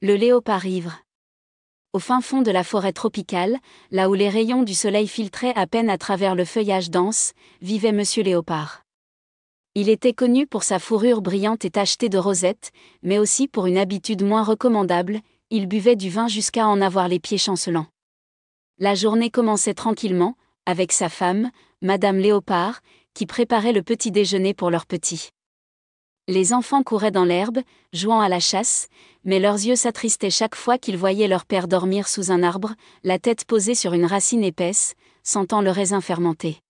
Le léopard ivre. Au fin fond de la forêt tropicale, là où les rayons du soleil filtraient à peine à travers le feuillage dense, vivait Monsieur Léopard. Il était connu pour sa fourrure brillante et tachetée de rosettes, mais aussi pour une habitude moins recommandable, il buvait du vin jusqu'à en avoir les pieds chancelants. La journée commençait tranquillement, avec sa femme, Madame Léopard, qui préparait le petit déjeuner pour leur petit. Les enfants couraient dans l'herbe, jouant à la chasse, mais leurs yeux s'attristaient chaque fois qu'ils voyaient leur père dormir sous un arbre, la tête posée sur une racine épaisse, sentant le raisin fermenté.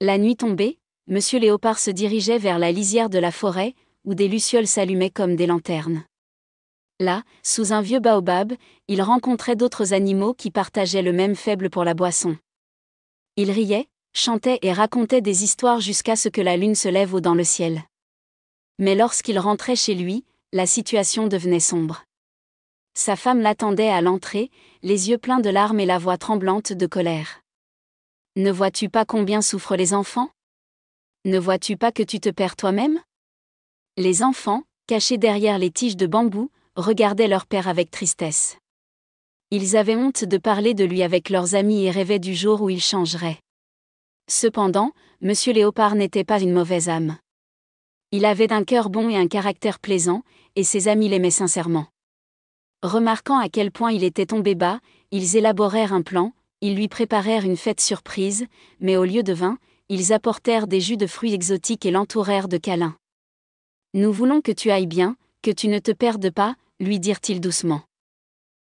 La nuit tombée, Monsieur Léopard se dirigeait vers la lisière de la forêt, où des lucioles s'allumaient comme des lanternes. Là, sous un vieux baobab, il rencontrait d'autres animaux qui partageaient le même faible pour la boisson. Ils riaient, chantaient et racontaient des histoires jusqu'à ce que la lune se lève haut dans le ciel. Mais lorsqu'il rentrait chez lui, la situation devenait sombre. Sa femme l'attendait à l'entrée, les yeux pleins de larmes et la voix tremblante de colère. « Ne vois-tu pas combien souffrent les enfants ? Ne vois-tu pas que tu te perds toi-même » Les enfants, cachés derrière les tiges de bambou, regardaient leur père avec tristesse. Ils avaient honte de parler de lui avec leurs amis et rêvaient du jour où il changerait. Cependant, Monsieur Léopard n'était pas une mauvaise âme. Il avait un cœur bon et un caractère plaisant, et ses amis l'aimaient sincèrement. Remarquant à quel point il était tombé bas, ils élaborèrent un plan, ils lui préparèrent une fête surprise, mais au lieu de vin, ils apportèrent des jus de fruits exotiques et l'entourèrent de câlins. « Nous voulons que tu ailles bien, que tu ne te perdes pas », lui dirent-ils doucement.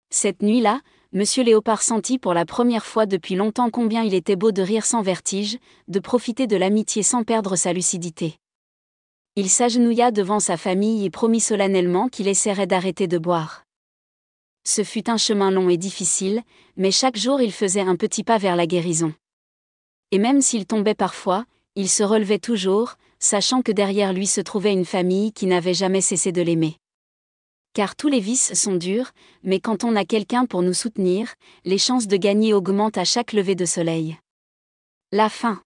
Cette nuit-là, Monsieur Léopard sentit pour la première fois depuis longtemps combien il était beau de rire sans vertige, de profiter de l'amitié sans perdre sa lucidité. Il s'agenouilla devant sa famille et promit solennellement qu'il essaierait d'arrêter de boire. Ce fut un chemin long et difficile, mais chaque jour il faisait un petit pas vers la guérison. Et même s'il tombait parfois, il se relevait toujours, sachant que derrière lui se trouvait une famille qui n'avait jamais cessé de l'aimer. Car tous les vices sont durs, mais quand on a quelqu'un pour nous soutenir, les chances de gagner augmentent à chaque lever de soleil. La fin.